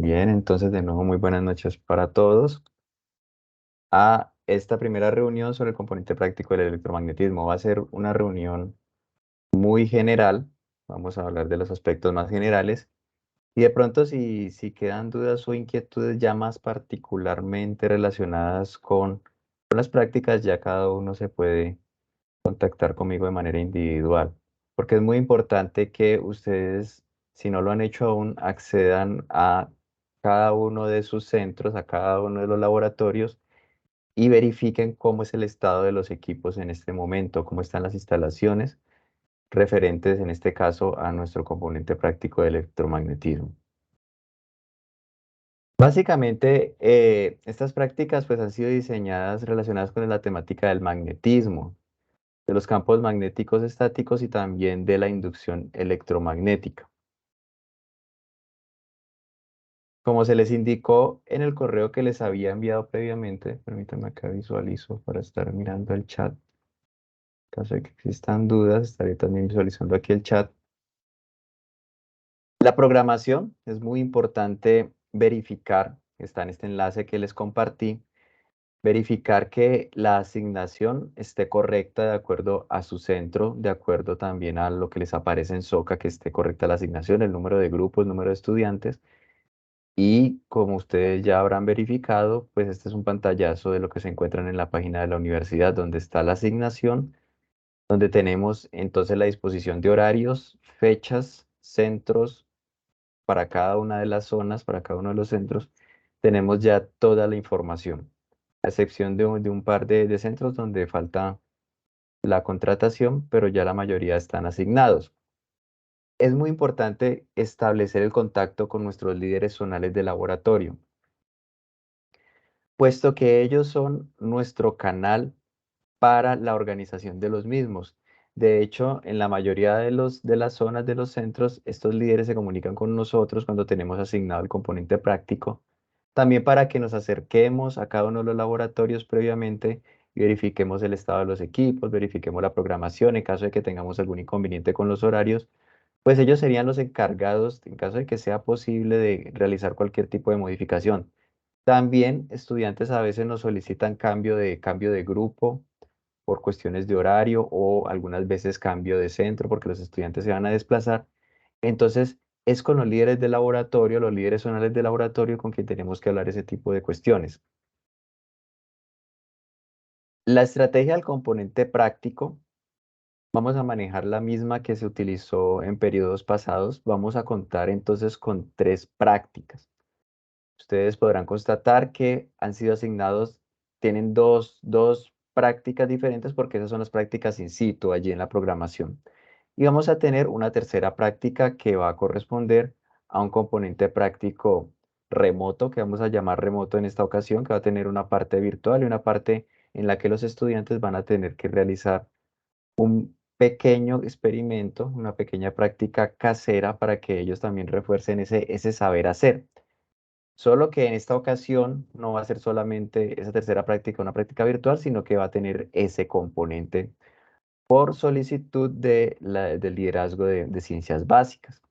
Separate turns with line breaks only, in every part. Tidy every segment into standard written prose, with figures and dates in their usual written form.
Bien, entonces de nuevo muy buenas noches para todos. A esta primera reunión sobre el componente práctico del electromagnetismo va a ser una reunión muy general. Vamos a hablar de los aspectos más generales y de pronto si quedan dudas o inquietudes ya más particularmente relacionadas con las prácticas, ya cada uno se puede contactar conmigo de manera individual, porque es muy importante que ustedes, si no lo han hecho aún, accedan a cada uno de sus centros, a cada uno de los laboratorios y verifiquen cómo es el estado de los equipos en este momento, cómo están las instalaciones referentes, en este caso, a nuestro componente práctico de electromagnetismo. Básicamente, estas prácticas pues, han sido diseñadas relacionadas con la temática del magnetismo, de los campos magnéticos estáticos y también de la inducción electromagnética. Como se les indicó en el correo que les había enviado previamente, permítanme acá visualizo para estar mirando el chat. En caso de que existan dudas, estaré también visualizando aquí el chat. La programación es muy importante verificar, está en este enlace que les compartí, verificar que la asignación esté correcta de acuerdo a su centro, de acuerdo también a lo que les aparece en SOCA, que esté correcta la asignación, el número de grupos, el número de estudiantes. Y como ustedes ya habrán verificado, pues este es un pantallazo de lo que se encuentran en la página de la universidad, donde está la asignación, donde tenemos entonces la disposición de horarios, fechas, centros para cada una de las zonas, para cada uno de los centros. Tenemos ya toda la información, a excepción de un par de centros donde falta la contratación, pero ya la mayoría están asignados. Es muy importante establecer el contacto con nuestros líderes zonales de laboratorio, puesto que ellos son nuestro canal para la organización de los mismos. De hecho, en la mayoría de las zonas de los centros, estos líderes se comunican con nosotros cuando tenemos asignado el componente práctico, también para que nos acerquemos a cada uno de los laboratorios previamente y verifiquemos el estado de los equipos, verifiquemos la programación en caso de que tengamos algún inconveniente con los horarios, pues ellos serían los encargados, en caso de que sea posible, de realizar cualquier tipo de modificación. También estudiantes a veces nos solicitan cambio de grupo por cuestiones de horario o algunas veces cambio de centro porque los estudiantes se van a desplazar. Entonces, es con los líderes de laboratorio, los líderes zonales de laboratorio con quien tenemos que hablar ese tipo de cuestiones. La estrategia del componente práctico, vamos a manejar la misma que se utilizó en periodos pasados. Vamos a contar entonces con 3 prácticas. Ustedes podrán constatar que han sido asignados, tienen dos prácticas diferentes porque esas son las prácticas in situ allí en la programación. Y vamos a tener una tercera práctica que va a corresponder a un componente práctico remoto, que vamos a llamar remoto en esta ocasión, que va a tener una parte virtual y una parte en la que los estudiantes van a tener que realizar un pequeño experimento, una pequeña práctica casera para que ellos también refuercen ese saber hacer. Solo que en esta ocasión no va a ser solamente esa tercera práctica una práctica virtual, sino que va a tener ese componente por solicitud del liderazgo de ciencias básicas.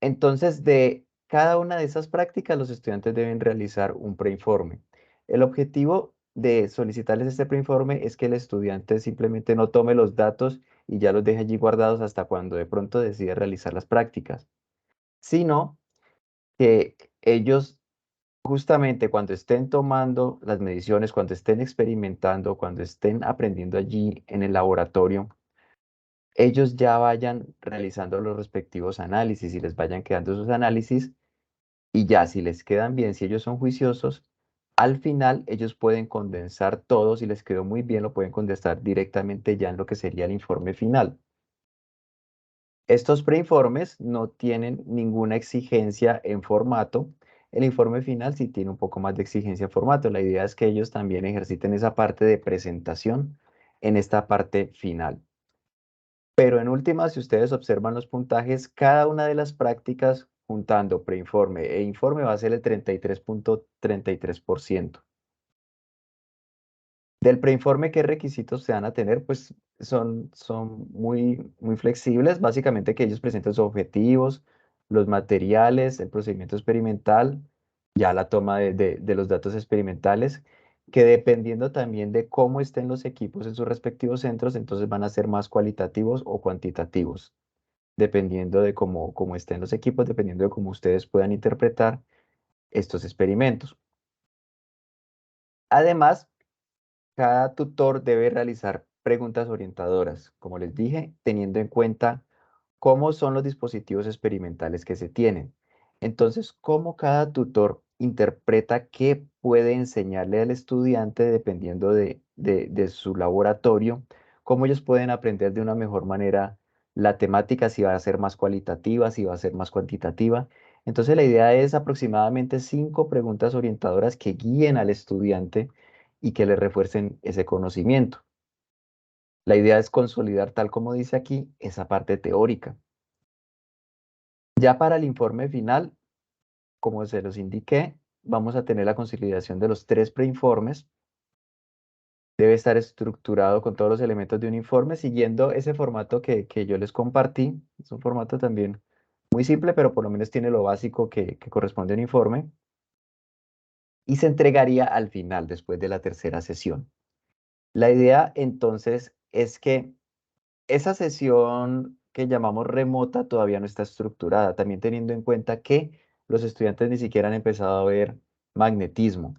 Entonces, de cada una de esas prácticas, los estudiantes deben realizar un preinforme. El objetivo de solicitarles este preinforme es que el estudiante simplemente no tome los datos y ya los deje allí guardados hasta cuando de pronto decide realizar las prácticas, sino que ellos justamente cuando estén tomando las mediciones, cuando estén experimentando, cuando estén aprendiendo allí en el laboratorio, ellos ya vayan realizando los respectivos análisis y les vayan quedando sus análisis y ya si les quedan bien, si ellos son juiciosos, al final ellos pueden condensar todo, si les quedó muy bien, lo pueden condensar directamente ya en lo que sería el informe final. Estos preinformes no tienen ninguna exigencia en formato. El informe final sí tiene un poco más de exigencia en formato. La idea es que ellos también ejerciten esa parte de presentación en esta parte final. Pero en última, si ustedes observan los puntajes, cada una de las prácticas juntando preinforme e informe va a ser el 33.33%. Del preinforme, ¿qué requisitos se van a tener? Pues son muy flexibles, básicamente que ellos presenten sus objetivos, los materiales, el procedimiento experimental, ya la toma de los datos experimentales, que dependiendo también de cómo estén los equipos en sus respectivos centros, entonces van a ser más cualitativos o cuantitativos, dependiendo de cómo estén los equipos, dependiendo de cómo ustedes puedan interpretar estos experimentos. Además, cada tutor debe realizar preguntas orientadoras, como les dije, teniendo en cuenta cómo son los dispositivos experimentales que se tienen. Entonces, cómo cada tutor interpreta qué puede enseñarle al estudiante dependiendo de su laboratorio, cómo ellos pueden aprender de una mejor manera la temática, si va a ser más cualitativa, si va a ser más cuantitativa. Entonces, la idea es aproximadamente 5 preguntas orientadoras que guíen al estudiante y que le refuercen ese conocimiento. La idea es consolidar, tal como dice aquí, esa parte teórica. Ya para el informe final, como se los indiqué, vamos a tener la consolidación de los 3 preinformes. Debe estar estructurado con todos los elementos de un informe siguiendo ese formato que yo les compartí. Es un formato también muy simple, pero por lo menos tiene lo básico que corresponde a un informe. Y se entregaría al final, después de la tercera sesión. La idea entonces es que esa sesión que llamamos remota todavía no está estructurada, también teniendo en cuenta que los estudiantes ni siquiera han empezado a ver magnetismo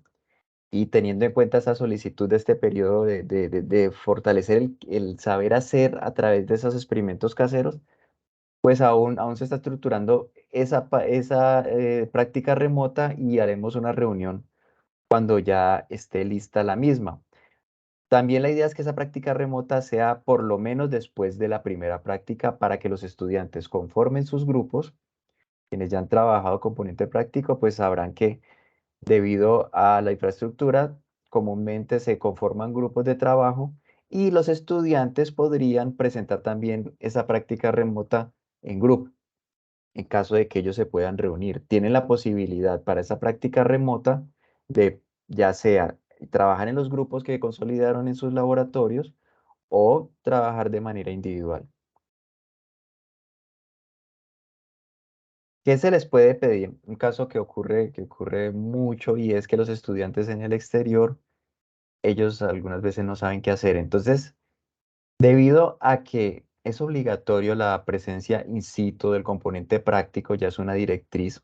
y teniendo en cuenta esa solicitud de este periodo de fortalecer el saber hacer a través de esos experimentos caseros, pues aún se está estructurando esa práctica remota y haremos una reunión cuando ya esté lista la misma. También la idea es que esa práctica remota sea por lo menos después de la primera práctica para que los estudiantes conformen sus grupos. Quienes ya han trabajado componente práctico, pues sabrán que debido a la infraestructura, comúnmente se conforman grupos de trabajo y los estudiantes podrían presentar también esa práctica remota en grupo, en caso de que ellos se puedan reunir. Tienen la posibilidad para esa práctica remota de ya sea trabajar en los grupos que consolidaron en sus laboratorios o trabajar de manera individual. ¿Qué se les puede pedir? Un caso que ocurre mucho y es que los estudiantes en el exterior, ellos algunas veces no saben qué hacer. Entonces, debido a que es obligatorio la presencia in situ del componente práctico, ya es una directriz,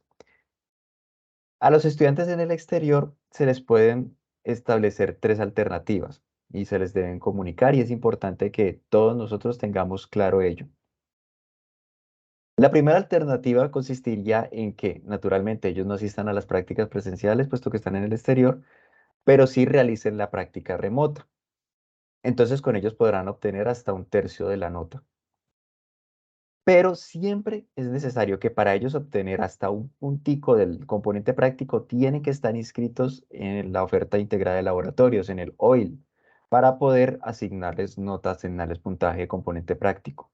a los estudiantes en el exterior se les pueden establecer 3 alternativas y se les deben comunicar y es importante que todos nosotros tengamos claro ello. La primera alternativa consistiría en que, naturalmente, ellos no asistan a las prácticas presenciales, puesto que están en el exterior, pero sí realicen la práctica remota. Entonces, con ellos podrán obtener hasta 1/3 de la nota. Pero siempre es necesario que para ellos obtener hasta un puntico del componente práctico, tienen que estar inscritos en la oferta integrada de laboratorios, en el OIL, para poder asignarles notas, asignarles puntaje de componente práctico.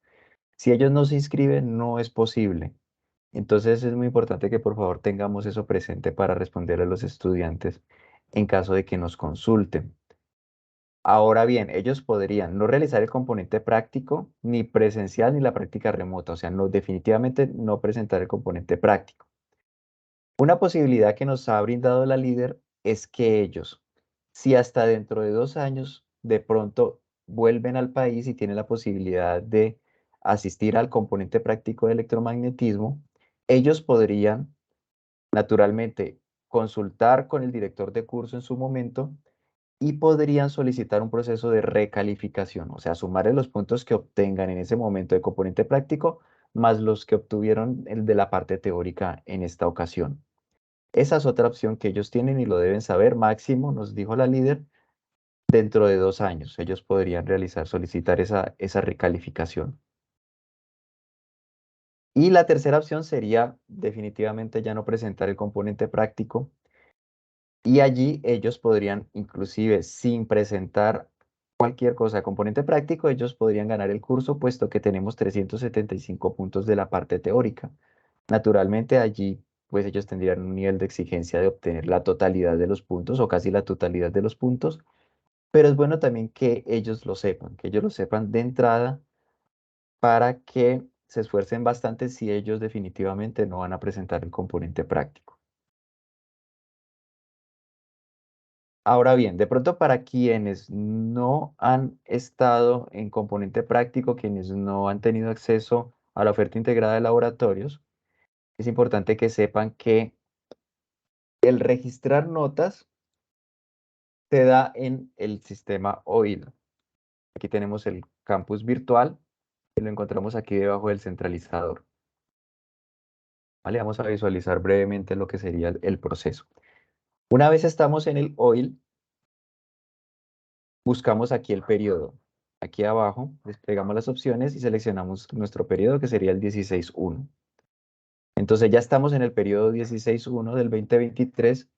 Si ellos no se inscriben, no es posible. Entonces es muy importante que por favor tengamos eso presente para responder a los estudiantes en caso de que nos consulten. Ahora bien, ellos podrían no realizar el componente práctico, ni presencial, ni la práctica remota, o sea, no, definitivamente no presentar el componente práctico. Una posibilidad que nos ha brindado la líder es que ellos, si hasta dentro de 2 años de pronto vuelven al país y tienen la posibilidad de asistir al componente práctico de electromagnetismo, ellos podrían naturalmente consultar con el director de curso en su momento y podrían solicitar un proceso de recalificación, o sea, sumarle los puntos que obtengan en ese momento de componente práctico más los que obtuvieron el de la parte teórica en esta ocasión. Esa es otra opción que ellos tienen y lo deben saber. Máximo, nos dijo la líder, dentro de 2 años ellos podrían solicitar esa recalificación. Y la tercera opción sería definitivamente ya no presentar el componente práctico y allí ellos podrían, inclusive sin presentar cualquier cosa, componente práctico, ellos podrían ganar el curso puesto que tenemos 375 puntos de la parte teórica. Naturalmente allí pues ellos tendrían un nivel de exigencia de obtener la totalidad de los puntos o casi la totalidad de los puntos, pero es bueno también que ellos lo sepan de entrada para que se esfuercen bastante si ellos definitivamente no van a presentar el componente práctico. Ahora bien, de pronto para quienes no han estado en componente práctico, quienes no han tenido acceso a la oferta integrada de laboratorios, es importante que sepan que el registrar notas se da en el sistema OIL. Aquí tenemos el campus virtual y lo encontramos aquí debajo del centralizador. ¿Vale? Vamos a visualizar brevemente lo que sería el proceso. Una vez estamos en el OIL, buscamos aquí el periodo. Aquí abajo desplegamos las opciones y seleccionamos nuestro periodo, que sería el 16.1. Entonces ya estamos en el periodo 16.1 del 2023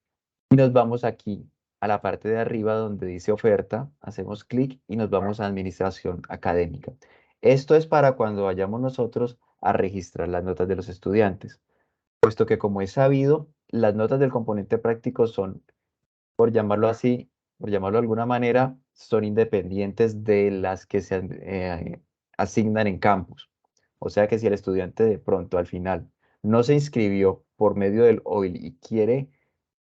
y nos vamos aquí a la parte de arriba donde dice oferta, hacemos clic y nos vamos a administración académica. Esto es para cuando vayamos nosotros a registrar las notas de los estudiantes, puesto que como es sabido, las notas del componente práctico son, por llamarlo así, por llamarlo de alguna manera, son independientes de las que se asignan en campus. O sea que si el estudiante de pronto al final no se inscribió por medio del OIL y quiere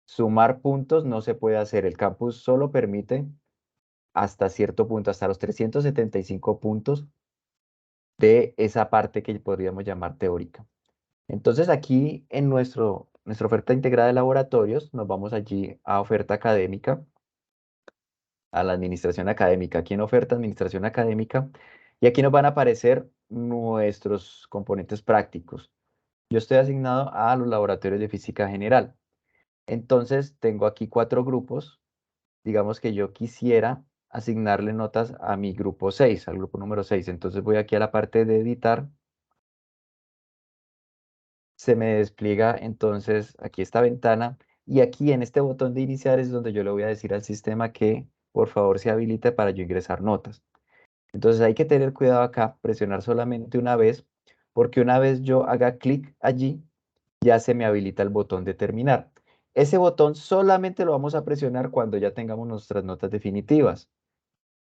sumar puntos, no se puede hacer. El campus solo permite hasta cierto punto, hasta los 375 puntos de esa parte que podríamos llamar teórica. Entonces aquí en nuestra oferta integrada de laboratorios, nos vamos allí a oferta académica, a la administración académica. Aquí en oferta administración académica, y aquí nos van a aparecer nuestros componentes prácticos. Yo estoy asignado a los laboratorios de física general. Entonces tengo aquí 4 grupos. Digamos que yo quisiera asignarle notas a mi grupo 6, al grupo número 6. Entonces voy aquí a la parte de editar. Se me despliega entonces aquí esta ventana y aquí en este botón de iniciar es donde yo le voy a decir al sistema que por favor se habilite para yo ingresar notas. Entonces hay que tener cuidado acá, presionar solamente una vez, porque una vez yo haga clic allí, ya se me habilita el botón de terminar. Ese botón solamente lo vamos a presionar cuando ya tengamos nuestras notas definitivas.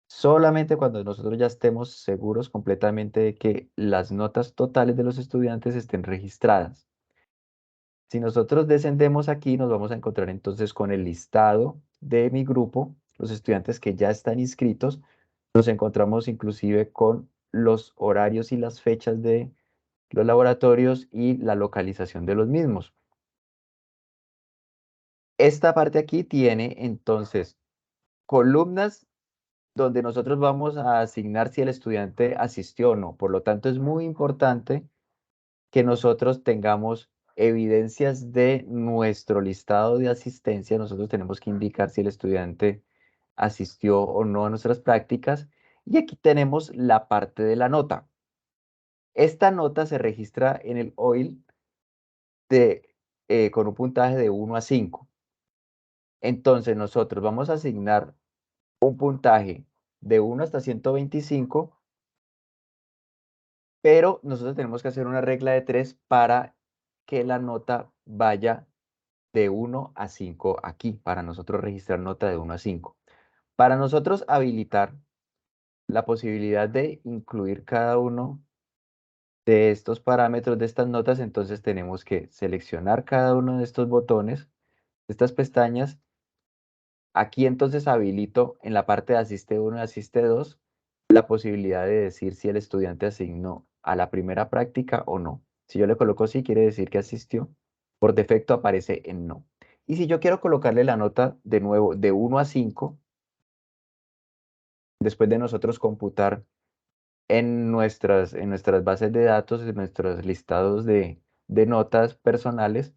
Solamente cuando nosotros ya estemos seguros completamente de que las notas totales de los estudiantes estén registradas. Si nosotros descendemos aquí, nos vamos a encontrar entonces con el listado de mi grupo, los estudiantes que ya están inscritos. Nos encontramos inclusive con los horarios y las fechas de los laboratorios y la localización de los mismos. Esta parte aquí tiene entonces columnas donde nosotros vamos a asignar si el estudiante asistió o no. Por lo tanto, es muy importante que nosotros tengamos evidencias de nuestro listado de asistencia. Nosotros tenemos que indicar si el estudiante asistió o no a nuestras prácticas. Y aquí tenemos la parte de la nota. Esta nota se registra en el OIL con un puntaje de 1 a 5. Entonces nosotros vamos a asignar un puntaje de 1 hasta 125, pero nosotros tenemos que hacer una regla de 3 para que la nota vaya de 1 a 5 aquí, para nosotros registrar nota de 1 a 5. Para nosotros habilitar la posibilidad de incluir cada uno de estos parámetros de estas notas, entonces tenemos que seleccionar cada uno de estos botones, estas pestañas. Aquí entonces habilito en la parte de asiste 1 y asiste 2 la posibilidad de decir si el estudiante asignó a la primera práctica o no. Si yo le coloco sí, quiere decir que asistió. Por defecto aparece en no. Y si yo quiero colocarle la nota de nuevo de 1 a 5, después de nosotros computar en nuestras bases de datos, en nuestros listados de notas personales,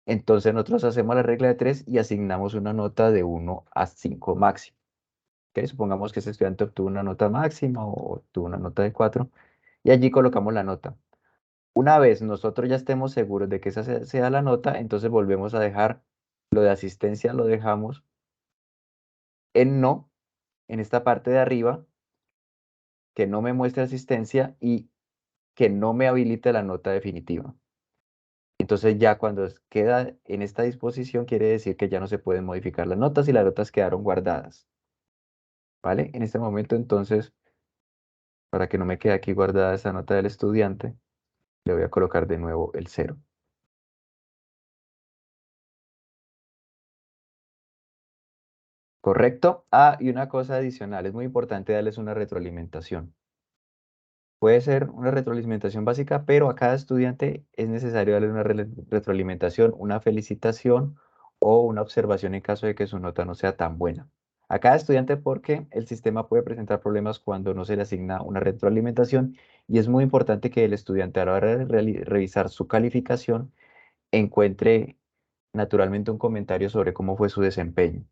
entonces nosotros hacemos la regla de 3 y asignamos una nota de 1 a 5 máximo. ¿Ok? Supongamos que ese estudiante obtuvo una nota máxima o obtuvo una nota de 4 y allí colocamos la nota. Una vez nosotros ya estemos seguros de que esa sea la nota, entonces volvemos a dejar lo de asistencia, lo dejamos en no, en esta parte de arriba, que no me muestre asistencia y que no me habilite la nota definitiva. Entonces ya cuando queda en esta disposición quiere decir que ya no se pueden modificar las notas y las notas quedaron guardadas. ¿Vale? En este momento entonces, para que no me quede aquí guardada esa nota del estudiante, Le voy a colocar de nuevo el 0. ¿Correcto? Ah, y una cosa adicional, es muy importante darles una retroalimentación. Puede ser una retroalimentación básica, pero a cada estudiante es necesario darle una retroalimentación, una felicitación o una observación en caso de que su nota no sea tan buena. A cada estudiante porque el sistema puede presentar problemas cuando no se le asigna una retroalimentación y es muy importante que el estudiante a la hora de revisar su calificación encuentre naturalmente un comentario sobre cómo fue su desempeño.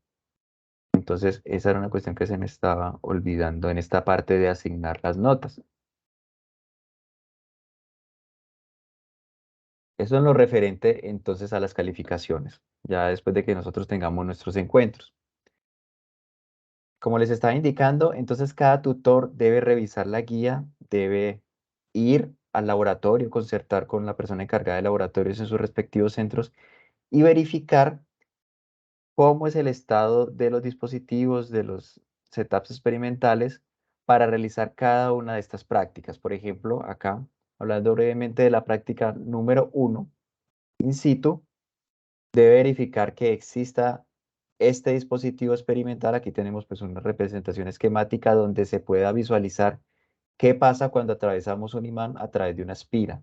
Entonces, esa era una cuestión que se me estaba olvidando en esta parte de asignar las notas. Eso en lo referente entonces a las calificaciones, ya después de que nosotros tengamos nuestros encuentros. Como les estaba indicando, entonces cada tutor debe revisar la guía, debe ir al laboratorio, concertar con la persona encargada de laboratorios en sus respectivos centros y verificar cómo es el estado de los dispositivos, de los setups experimentales para realizar cada una de estas prácticas. Por ejemplo, acá, hablando brevemente de la práctica número 1, in situ, debe verificar que exista este dispositivo experimental. Aquí tenemos pues una representación esquemática donde se pueda visualizar qué pasa cuando atravesamos un imán a través de una espira.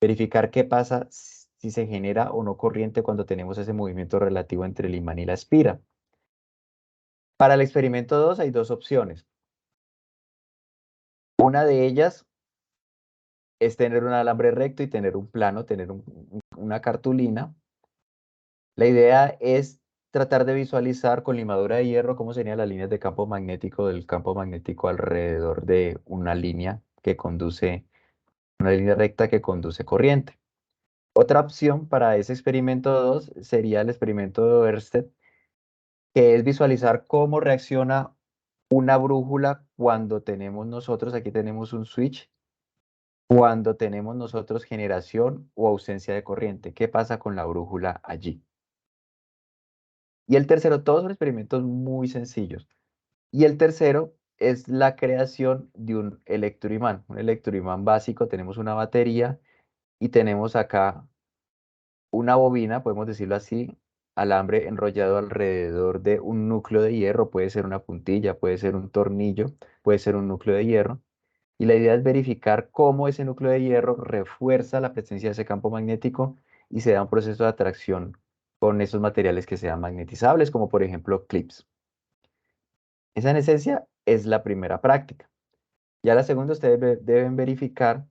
Verificar qué pasa si se genera o no corriente cuando tenemos ese movimiento relativo entre el imán y la espira. Para el experimento 2 hay dos opciones. Una de ellas es tener un alambre recto y tener un plano, tener una cartulina. La idea es tratar de visualizar con limadura de hierro cómo serían las líneas de campo magnético del campo magnético alrededor de una línea que conduce, una línea recta que conduce corriente. Otra opción para ese experimento 2 sería el experimento de Oersted, que es visualizar cómo reacciona una brújula cuando tenemos nosotros, aquí tenemos un switch, cuando tenemos nosotros generación o ausencia de corriente. ¿Qué pasa con la brújula allí? Y el tercero, todos son experimentos muy sencillos. Y el tercero es la creación de un electroimán. Un electroimán básico, tenemos una batería y tenemos acá una bobina, podemos decirlo así, alambre enrollado alrededor de un núcleo de hierro, puede ser una puntilla, puede ser un tornillo, puede ser un núcleo de hierro. Y la idea es verificar cómo ese núcleo de hierro refuerza la presencia de ese campo magnético y se da un proceso de atracción con esos materiales que sean magnetizables, como por ejemplo clips. Esa en esencia es la primera práctica. Ya la segunda ustedes deben verificar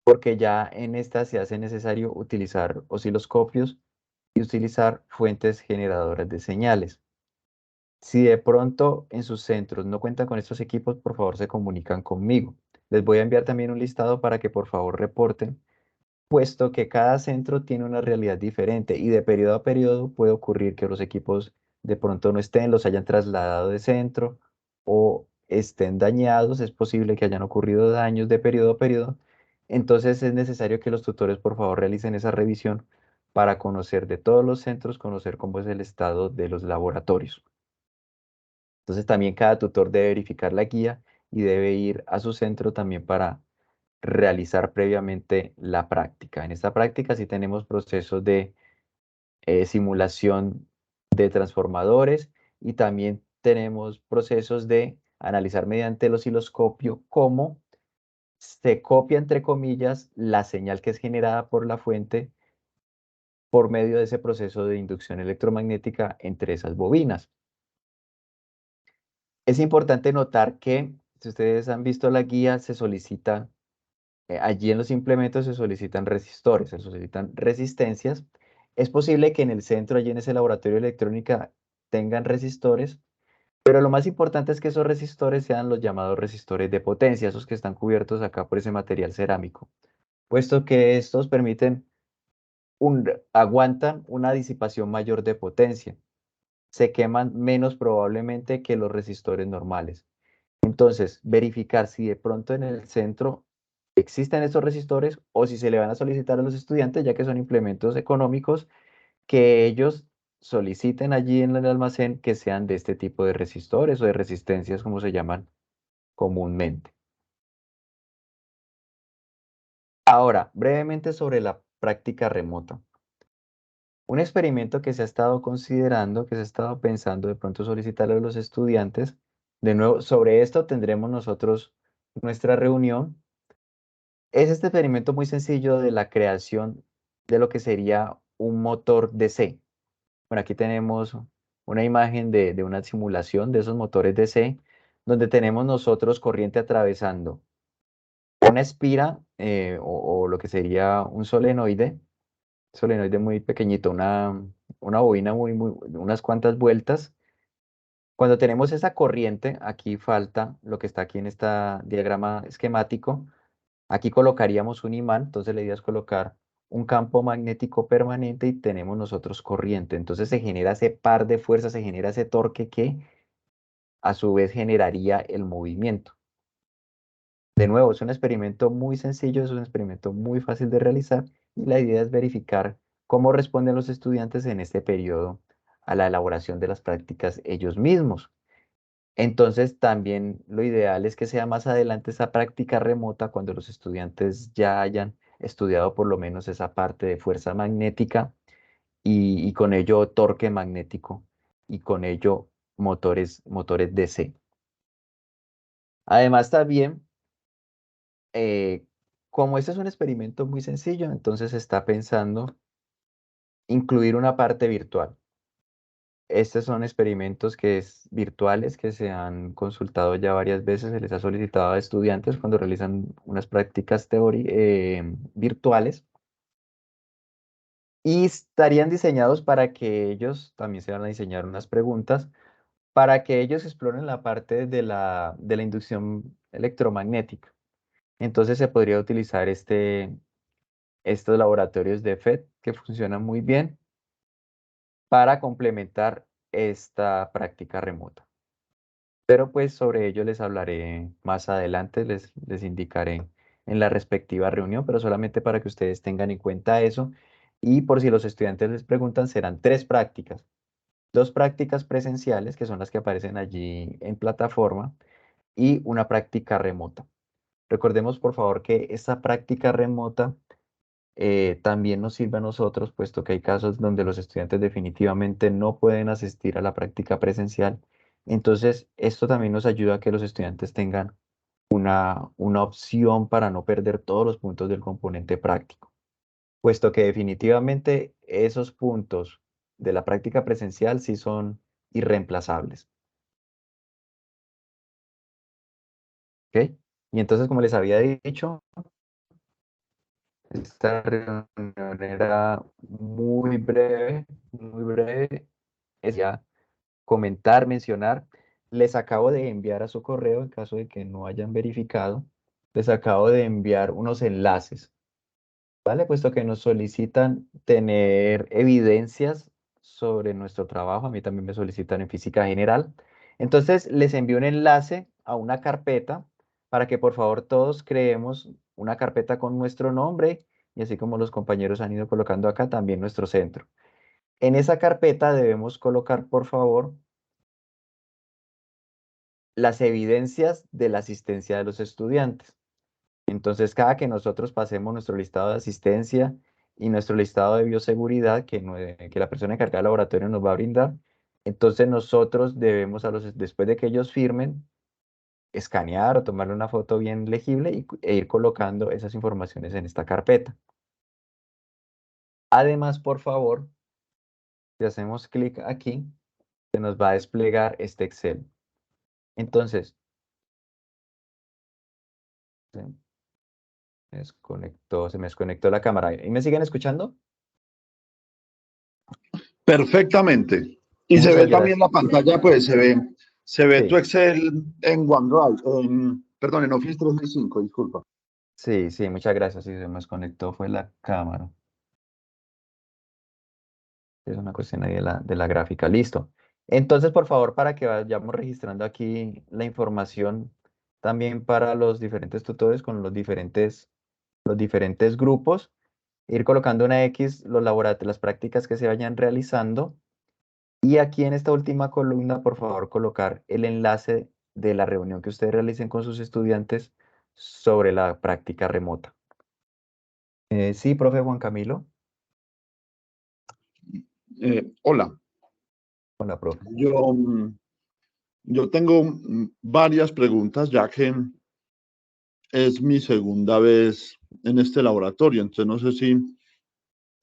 porque ya en esta se hace necesario utilizar osciloscopios y utilizar fuentes generadoras de señales. Si de pronto en sus centros no cuentan con estos equipos, por favor se comunican conmigo. Les voy a enviar también un listado para que por favor reporten, puesto que cada centro tiene una realidad diferente y de periodo a periodo puede ocurrir que los equipos de pronto no estén, los hayan trasladado de centro o estén dañados, es posible que hayan ocurrido daños de periodo a periodo. Entonces es necesario que los tutores por favor realicen esa revisión para conocer de todos los centros, conocer cómo es el estado de los laboratorios. Entonces también cada tutor debe verificar la guía y debe ir a su centro también para realizar previamente la práctica. En esta práctica sí tenemos procesos de simulación de transformadores y también tenemos procesos de analizar mediante el osciloscopio cómo se copia, entre comillas, la señal que es generada por la fuente por medio de ese proceso de inducción electromagnética entre esas bobinas. Es importante notar que, si ustedes han visto la guía, se solicita, allí en los implementos se solicitan resistores, se solicitan resistencias. Es posible que en el centro, allí en ese laboratorio de electrónica, tengan resistores, pero lo más importante es que esos resistores sean los llamados resistores de potencia, esos que están cubiertos acá por ese material cerámico, puesto que estos permiten, aguantan una disipación mayor de potencia, se queman menos probablemente que los resistores normales. Entonces, verificar si de pronto en el centro existen estos resistores o si se le van a solicitar a los estudiantes, ya que son implementos económicos, que ellos soliciten allí en el almacén que sean de este tipo de resistores o de resistencias, como se llaman comúnmente. Ahora, brevemente sobre la práctica remota. Un experimento que se ha estado considerando, que se ha estado pensando de pronto solicitarle a los estudiantes. De nuevo, sobre esto tendremos nosotros nuestra reunión. Es este experimento muy sencillo de la creación de lo que sería un motor DC. Bueno, aquí tenemos una imagen de una simulación de esos motores DC, donde tenemos nosotros corriente atravesando una espira o lo que sería un solenoide muy pequeñito, una bobina unas cuantas vueltas. Cuando tenemos esa corriente, aquí falta lo que está aquí en este diagrama esquemático. Aquí colocaríamos un imán, entonces la idea es colocar un campo magnético permanente y tenemos nosotros corriente. Entonces se genera ese par de fuerzas, se genera ese torque que a su vez generaría el movimiento. De nuevo, es un experimento muy sencillo, es un experimento muy fácil de realizar y la idea es verificar cómo responden los estudiantes en este periodo a la elaboración de las prácticas ellos mismos. Entonces, también lo ideal es que sea más adelante esa práctica remota cuando los estudiantes ya hayan estudiado por lo menos esa parte de fuerza magnética y con ello torque magnético y con ello motores DC. Además, también, eh, como este es un experimento muy sencillo, entonces se está pensando incluir una parte virtual. Estos son experimentos virtuales que se han consultado ya varias veces, se les ha solicitado a estudiantes cuando realizan unas prácticas virtuales y estarían diseñados para que ellos, también se van a diseñar unas preguntas, para que ellos exploren la parte de la inducción electromagnética. Entonces se podría utilizar estos laboratorios de FET que funcionan muy bien para complementar esta práctica remota. Pero pues sobre ello les hablaré más adelante, les indicaré en la respectiva reunión, pero solamente para que ustedes tengan en cuenta eso. Y por si los estudiantes les preguntan, serán tres prácticas. Dos prácticas presenciales, que son las que aparecen allí en plataforma, y una práctica remota. Recordemos, por favor, que esta práctica remota también nos sirve a nosotros, puesto que hay casos donde los estudiantes definitivamente no pueden asistir a la práctica presencial. Entonces, esto también nos ayuda a que los estudiantes tengan una opción para no perder todos los puntos del componente práctico, puesto que definitivamente esos puntos de la práctica presencial sí son irreemplazables. ¿Ok? Y entonces, como les había dicho, esta reunión era muy breve. Es ya comentar, mencionar. Les acabo de enviar a su correo, en caso de que no hayan verificado, les acabo de enviar unos enlaces, ¿vale? Puesto que nos solicitan tener evidencias sobre nuestro trabajo, a mí también me solicitan en física general. Entonces, les envío un enlace a una carpeta para que por favor todos creemos una carpeta con nuestro nombre y así como los compañeros han ido colocando acá, también nuestro centro. En esa carpeta debemos colocar, por favor, las evidencias de la asistencia de los estudiantes. Entonces, cada que nosotros pasemos nuestro listado de asistencia y nuestro listado de bioseguridad que la persona encargada del laboratorio nos va a brindar, entonces nosotros debemos, después de que ellos firmen, escanear o tomarle una foto bien legible e ir colocando esas informaciones en esta carpeta. Además, por favor, si hacemos clic aquí, se nos va a desplegar este Excel. Entonces, se me desconectó la cámara. ¿Y me siguen escuchando?
Perfectamente. Y se
Muchas
ve también
gracias.
la pantalla, pues se ve tu
Sí,
Excel en OneDrive, perdón, en Office 365, disculpa.
sí, muchas gracias. Sí, se me desconectó, fue la cámara. Es una cuestión ahí de la gráfica. Listo. Entonces, por favor, para que vayamos registrando aquí la información también para los diferentes tutores con los diferentes grupos, ir colocando una X, las prácticas que se vayan realizando. Y aquí en esta última columna, por favor, colocar el enlace de la reunión que ustedes realicen con sus estudiantes sobre la práctica remota. Sí, profe Juan Camilo.
Hola,
Hola, profe.
yo, yo tengo varias preguntas ya que es mi segunda vez en este laboratorio, entonces no sé si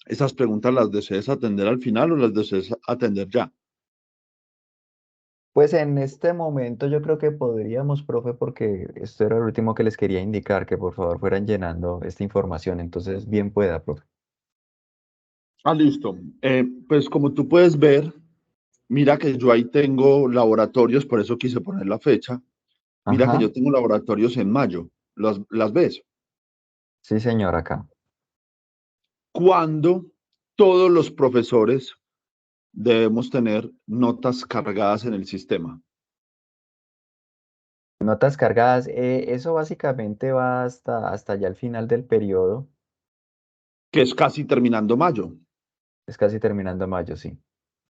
esas preguntas las desees atender al final o las desees atender ya.
Pues en este momento yo creo que podríamos, profe, porque esto era lo último que les quería indicar, que por favor fueran llenando esta información. Entonces, bien pueda, profe.
Listo. Pues como tú puedes ver, mira que yo ahí tengo laboratorios, por eso quise poner la fecha. Mira que
Ajá,
yo tengo laboratorios en mayo. ¿Las ves?
sí, señor, acá.
Cuando todos los profesores debemos tener notas cargadas en el sistema,
Notas cargadas, eso básicamente va hasta ya el final del periodo,
que es casi terminando mayo.
es casi terminando mayo, sí.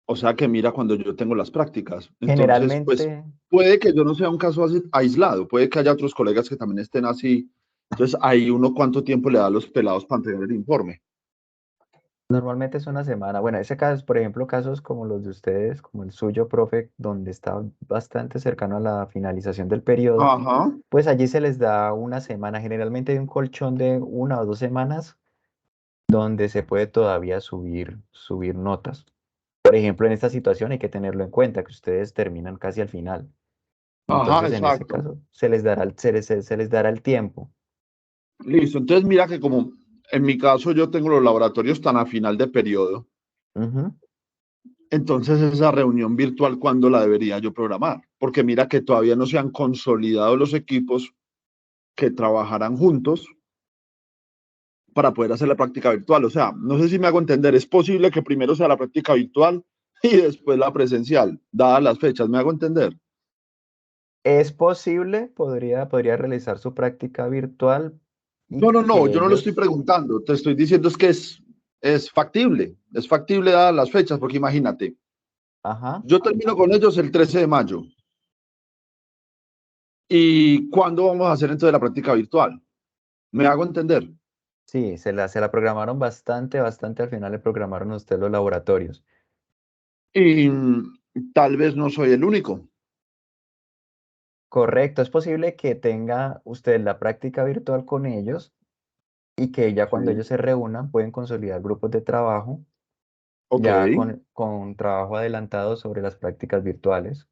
O sea que mira cuando yo tengo las prácticas. Entonces, pues
Generalmente,
puede que yo no sea un caso aislado, puede que haya otros colegas que también estén así. Entonces, ahí uno cuánto tiempo le da a los pelados para entregar el informe.
normalmente es una semana. Bueno, ese caso, por ejemplo, casos como los de ustedes, como el suyo, profe, donde está bastante cercano a la finalización del periodo.
Ajá,
Pues allí se les da una semana, generalmente hay un colchón de 1 o 2 semanas donde se puede todavía subir notas. Por ejemplo, en esta situación hay que tenerlo en cuenta, que ustedes terminan casi al final.
ajá,
Entonces, en ese
exacto.
caso, se les dará el tiempo.
Listo. Entonces, mira que como en mi caso yo tengo los laboratorios tan a final de periodo,
Ujú.
entonces esa reunión virtual, ¿cuándo la debería yo programar? Porque mira que todavía no se han consolidado los equipos que trabajarán juntos para poder hacer la práctica virtual. O sea, no sé si me hago entender, es posible que primero sea la práctica virtual y después la presencial, dadas las fechas, ¿me hago entender?
Es posible, podría realizar su práctica virtual y
No, no, no,
que
yo no lo estoy
ellos,
preguntando, te estoy diciendo es factible dadas las fechas, porque imagínate,
ajá,
yo termino con ellos el 13 de mayo. ¿Y cuándo vamos a hacer entonces la práctica virtual? ¿Me hago entender?
sí, se la programaron bastante al final le programaron a usted los laboratorios.
Y tal vez no soy el único.
Correcto, es posible que tenga usted la práctica virtual con ellos y que ya cuando
Sí.
ellos se reúnan pueden consolidar grupos de trabajo,
Ok,
ya con trabajo adelantado sobre las prácticas virtuales,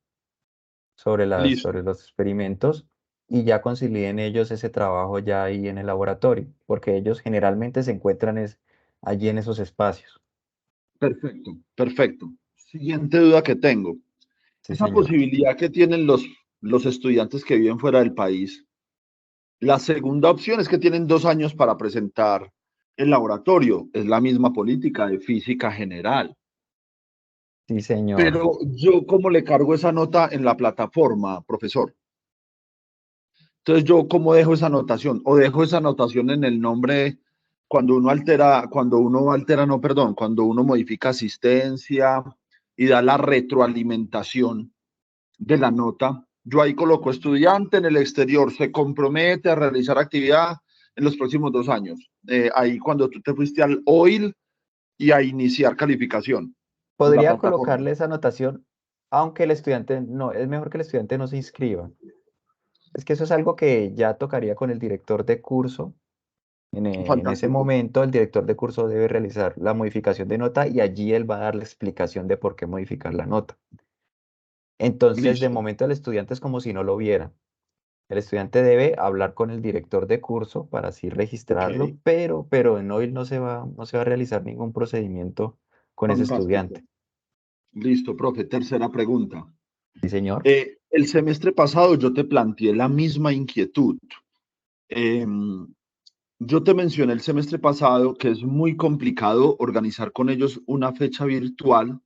listo.
sobre los experimentos, y ya consoliden ellos ese trabajo ya ahí en el laboratorio, porque ellos generalmente se encuentran allí en esos espacios.
Perfecto, perfecto. Siguiente duda que tengo.
Sí,
Esa
señor.
posibilidad que tienen los estudiantes que viven fuera del país. La segunda opción es que tienen 2 años para presentar el laboratorio. Es la misma política de física general.
Sí, señor.
Pero yo, ¿cómo le cargo esa nota en la plataforma, profesor? Entonces, ¿yo cómo dejo esa anotación? O dejo esa anotación en el nombre no, perdón, cuando uno modifica asistencia y da la retroalimentación de la nota. Yo ahí coloco estudiante en el exterior, se compromete a realizar actividad en los próximos 2 años. Ahí cuando tú te fuiste al OIL y a iniciar calificación en la
Podría
plataforma.
colocarle esa anotación, aunque el estudiante no, es mejor que el estudiante no se inscriba. Es que eso es algo que ya tocaría con el director de curso. En ese
Fantástico.
momento, el director de curso debe realizar la modificación de nota y allí él va a dar la explicación de por qué modificar la nota. Entonces, de
Listo.
momento, el estudiante es como si no lo viera. El estudiante debe hablar con el director de curso para así
Ok.
registrarlo, pero en OIL no se va a realizar ningún procedimiento con ese
Fantástico.
estudiante.
Listo, profe. Tercera pregunta.
Sí, señor.
El semestre pasado yo te planteé la misma inquietud. Eh, yo te mencioné el semestre pasado que es muy complicado organizar con ellos una fecha virtual,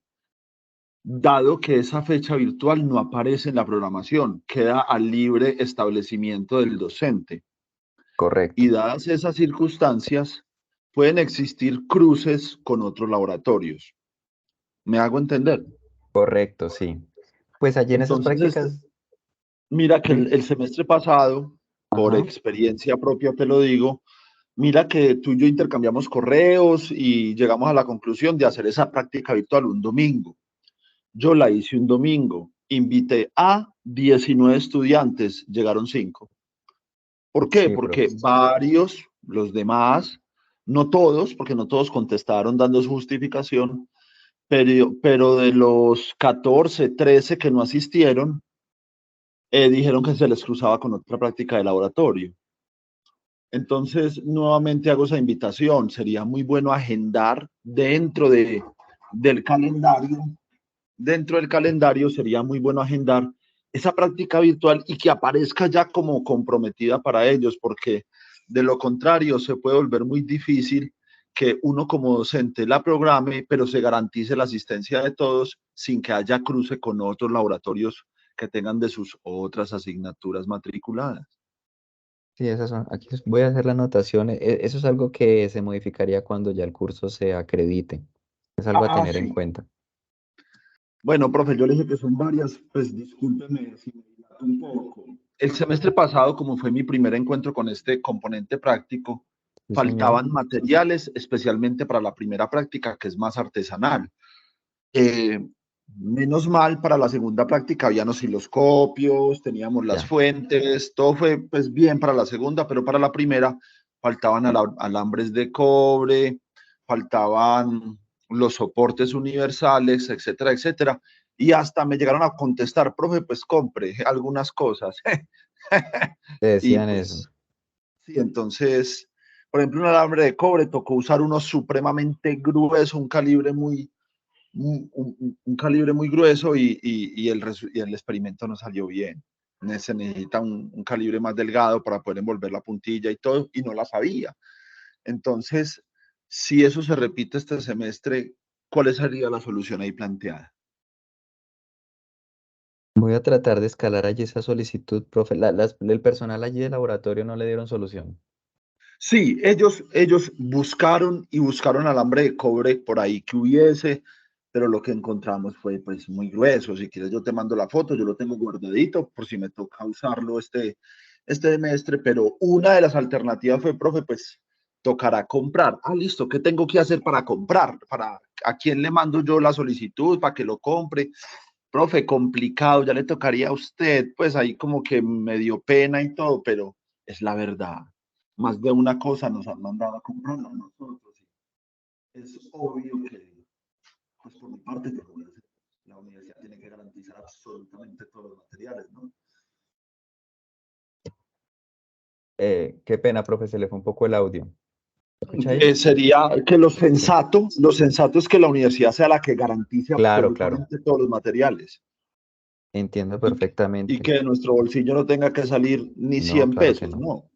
dado que esa fecha virtual no aparece en la programación, queda al libre establecimiento del docente. Y
Correcto.
dadas esas circunstancias, pueden existir cruces con otros laboratorios. ¿Me hago entender?
Correcto, sí. Pues allí en esas
Entonces,
prácticas,
mira que
di-
el semestre pasado, por
ajá,
experiencia propia te lo digo, Mira que tú y yo intercambiamos correos y llegamos a la conclusión de hacer esa práctica virtual un domingo. Yo la hice un domingo, invité a 19 estudiantes, llegaron 5. ¿Por qué?
Sí,
Porque
profe.
varios, los demás, no todos, porque no todos contestaron dando su justificación, pero de los 14, 13 que no asistieron, dijeron que se les cruzaba con otra práctica de laboratorio. Entonces, nuevamente hago esa invitación. Sería muy bueno agendar del calendario. Dentro del calendario sería muy bueno agendar esa práctica virtual y que aparezca ya como comprometida para ellos, porque de lo contrario se puede volver muy difícil que uno como docente la programe, pero se garantice la asistencia de todos sin que haya cruce con otros laboratorios que tengan de sus otras asignaturas matriculadas.
Sí, esas son. Aquí voy a hacer la anotación. Eso es algo que se modificaría cuando ya el curso se acredite. Es algo a
Ah,
tener en
sí.
cuenta.
Bueno, profe, yo le dije que son varias, pues discúlpeme si me dilato un poco. El semestre pasado, como fue mi primer encuentro con este componente práctico,
Sí, señor.
faltaban materiales, especialmente para la primera práctica, que es más artesanal. Eh, Menos mal, para la segunda práctica habían osciloscopios, teníamos las
Ya.
fuentes, todo fue pues bien para la segunda, pero para la primera faltaban alambres de cobre, faltaban los soportes universales, etcétera, etcétera. Y hasta me llegaron a contestar, profe, pues compre algunas cosas.
Te
Y
decían eso.
pues sí, entonces, por ejemplo, un alambre de cobre tocó usar uno supremamente grueso, un calibre muy grueso y el experimento no salió bien. Se necesita un calibre más delgado para poder envolver la puntilla y todo, y no la sabía. Entonces, si eso se repite este semestre, ¿cuál sería la solución ahí planteada?
Voy a tratar de escalar allí esa solicitud, profe. El personal allí del laboratorio no le dieron solución.
Sí, ellos buscaron y buscaron alambre de cobre por ahí que hubiese, pero lo que encontramos fue pues muy grueso. Si quieres yo te mando la foto, yo lo tengo guardadito por si me toca usarlo este semestre, pero una de las alternativas fue, profe, pues tocará comprar. Ah, listo, ¿qué tengo que hacer para comprar? ¿A quién le mando yo la solicitud para que lo compre? Profe, complicado, ya le tocaría a usted, pues ahí como que me dio pena y todo, pero es la verdad. Más de una cosa nos han mandado a comprarlo a nosotros. Es obvio que, pues por mi parte, yo lo voy a hacer. La universidad tiene que garantizar absolutamente todos los materiales, ¿no?
Qué pena, profe, se le fue un poco el audio. ¿Escucha ahí?
Sería que
Sí.
lo sensato es que la universidad sea la que garantice
Claro, claro.
absolutamente todos los materiales
Entiendo
y
perfectamente.
que de nuestro bolsillo no tenga que salir ni
No,
100
claro que
pesos,
no.
no.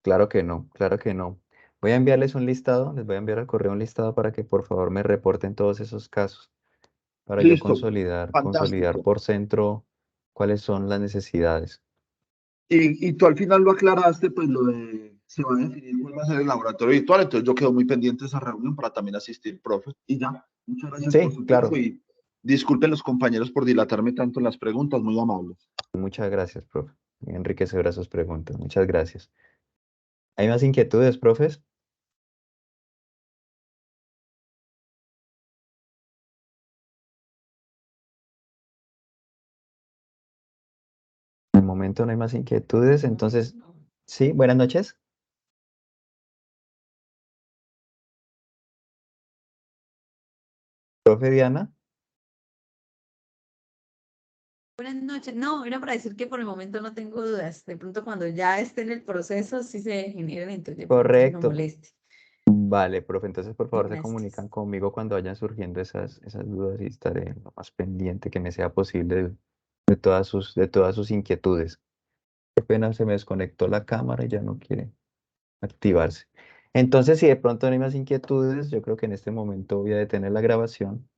Claro que no, claro que no. Voy a enviarles un listado, les voy a enviar al correo un listado para que por favor me reporten todos esos casos, para yo
Listo,
consolidar
fantástico.
por centro cuáles son las necesidades.
Y tú al final lo aclaraste, pues lo de se va a definir cuál va a ser el laboratorio virtual, entonces yo quedo muy pendiente de esa reunión para también asistir, profe. Y ya, muchas gracias por
Sí,
su tiempo
claro.
y disculpen los compañeros por dilatarme tanto en las preguntas, muy amables.
Muchas gracias, profe. Muy enriquecedoras sus preguntas. Muchas gracias. ¿Hay más inquietudes, profes? De momento no hay más inquietudes, entonces, sí, buenas noches. Profe Diana.
Buenas noches. No, era para decir que por el momento no tengo dudas. De pronto cuando ya esté en el proceso, sí se generan, entonces de pronto no
Correcto.
moleste.
Vale, profe, entonces por favor se comunican
Gracias.
conmigo cuando vayan surgiendo esas dudas y estaré lo más pendiente que me sea posible de todas sus inquietudes. Qué pena, se me desconectó la cámara y ya no quiere activarse. Entonces, si de pronto no hay más inquietudes, yo creo que en este momento voy a detener la grabación